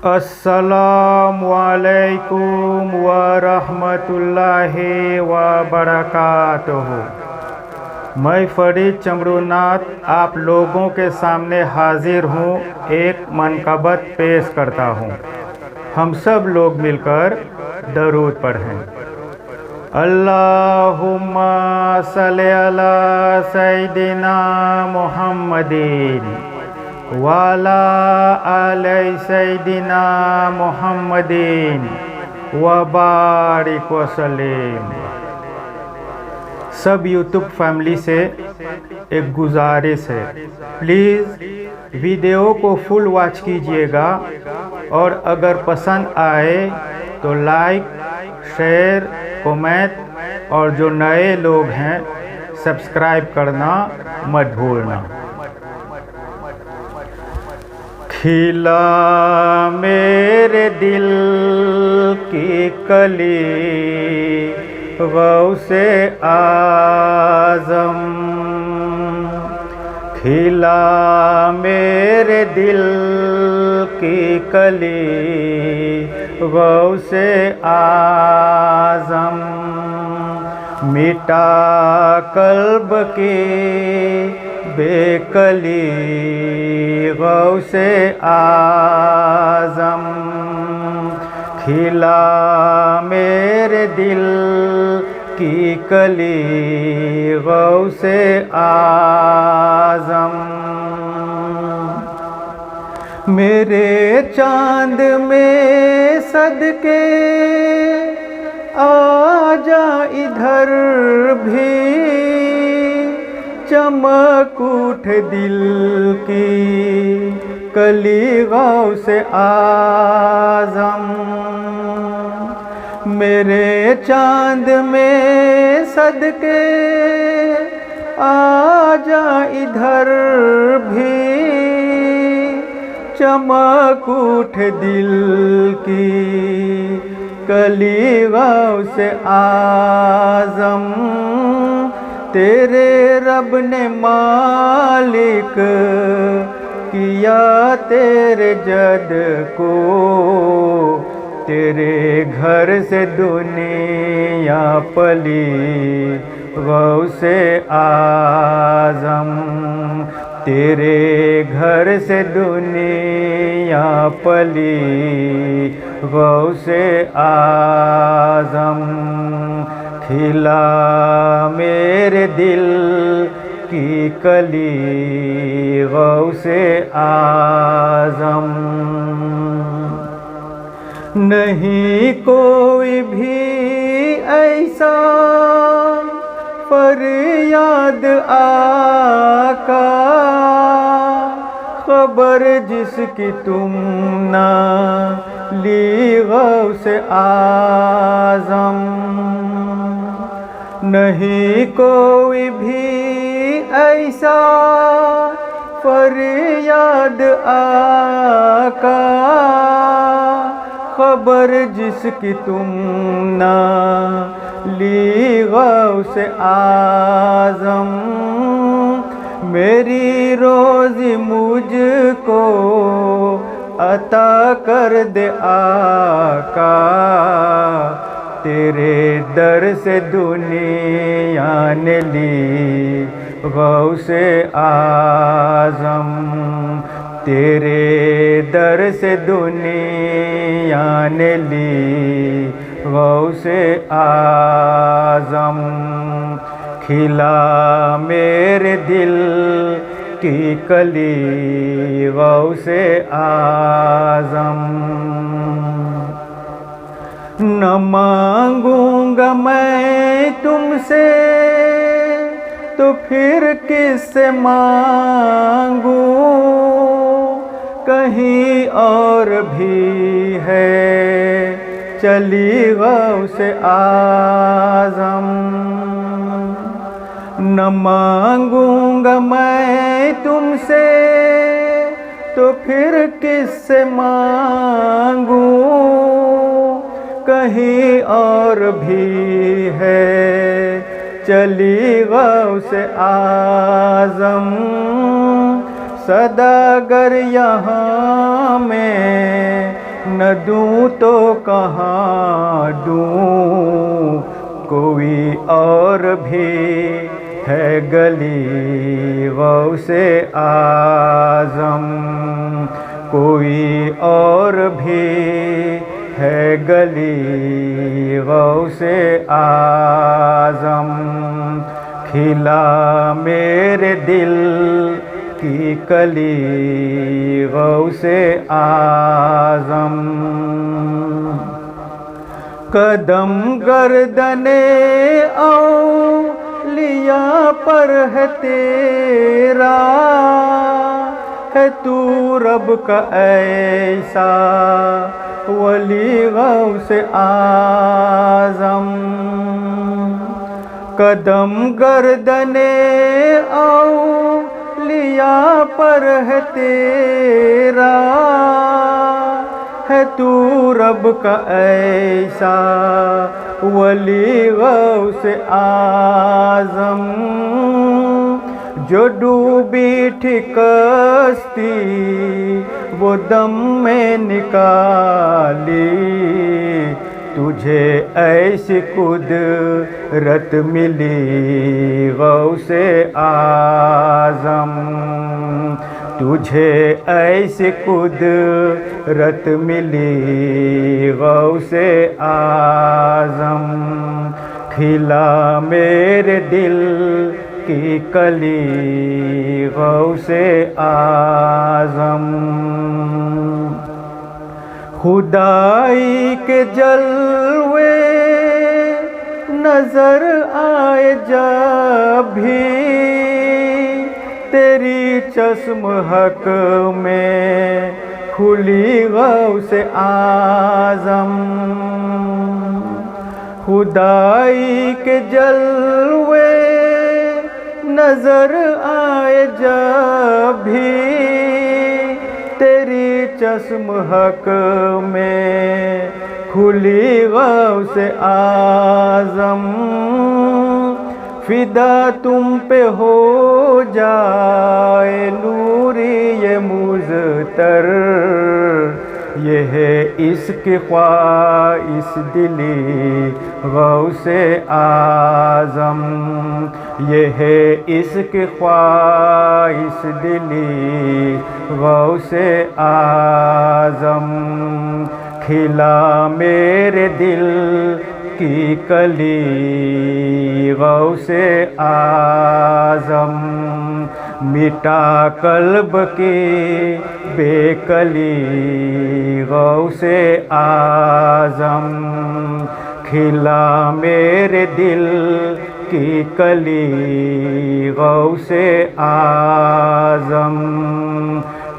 अस्सलामु अलैकुम वरहमतुल्लाहि वबरकातुहू। मैं फरीद चमरूनाथ आप लोगों के सामने हाजिर हूँ। एक मनकबत पेश करता हूँ। हम सब लोग मिलकर दरूद पढ़ें। अल्लाहुम्मा सल्ली अला सय्यिदिना मुहम्मदिन वाला आले सय्यिदिना मुहम्मदिन वबारिक वसल्लम। सब यूट्यूब फैमिली से एक गुजारिश है, प्लीज़ वीडियो को फुल वॉच कीजिएगा और अगर पसंद आए तो लाइक, शेयर, कमेंट और जो नए लोग हैं सब्सक्राइब करना मत भूलना। खिला मेरे दिल की कली गौसे आज़म, खिला मेरे दिल की कली गौसे आज़म, मिटा कल्ब की बेकली गौसे आज़म, खिला मेरे दिल की कली गौसे आज़म। मेरे चाँद में सदके आजा इधर भी, चमक उठे दिल की कली गौसे आज़म। मेरे चाँद में सदके आजा इधर भी, चमक उठे दिल की कली गौसे आज़म। तेरे रब ने मालिक किया तेरे जद को, तेरे घर से दुनिया पली गौसे आज़म, तेरे घर से दुनिया पली गौसे आज़म, खिला मेरे दिल की कली गौसे आज़म। नहीं कोई भी ऐसा फरियाद आका, खबर जिसकी तुम ना ली गौसे आज़म। नहीं कोई भी ऐसा फरियाद आका, खबर जिसकी तुम ना ली गौसे आज़म। मेरी रोज़ी मुझको अता कर दे आका, तेरे दर से दुनिया ने ली गौसे आज़म, तेरे दर से दुनिया ने ली गौसे आज़म, खिला मेरे दिल की कली गौसे आज़म। न मांगूंगा मैं तुमसे तो फिर किससे मांगूं, कहीं और भी है चली गौसे आज़म। न मांगूंगा मैं तुमसे तो फिर किससे मांगूं, कहीं और भी है चली गौसे आज़म। सदागर यहाँ में نہ دوں تو کہاں دوں، کوئی اور بھی ہے گلی غوث اعظم، کوئی اور بھی ہے گلی غوث اعظم، کھلا میرے دل کی کلی غوث اعظم، قدم گردن اولیاء پر ہے تیرا، ہے تو رب کا ایسا ولی غوث اعظم، قدم گردن اولیاء پر ہے تیرا، ہے تو رب کا ایسا ولی غوث اعظم، جو ڈوبی تھی کشتی وہ دم میں نکالی، تجھے ایسی قدرت ملی غوث اعظم، تجھے ایسی قدرت ملی غوث اعظم، کھلا میرے دل کی کلی غوث اعظم، خدائی کے جلوے نظر آئے جب بھی، تیری چشم حق میں کھلی غوث اعظم، خدائی کے جلوے نظر آئے جب بھی، تیری چشم حق میں کھلی غوث اعظم، فدا تم پہ ہو جائے نوری یہ مزتر، یہ ہے عشق خواہش دلی غوث اعظم، یہ ہے عشق خواہش دلی غوث اعظم، کھلا میرے دل کی کلی غوث اعظم، مٹا قلب کی بے کلی غوث اعظم، کھلا میرے دل کی کلی غوث اعظم،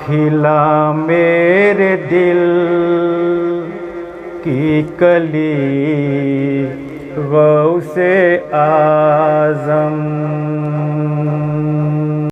کھلا میرے دل کی کلی غوث اعظم۔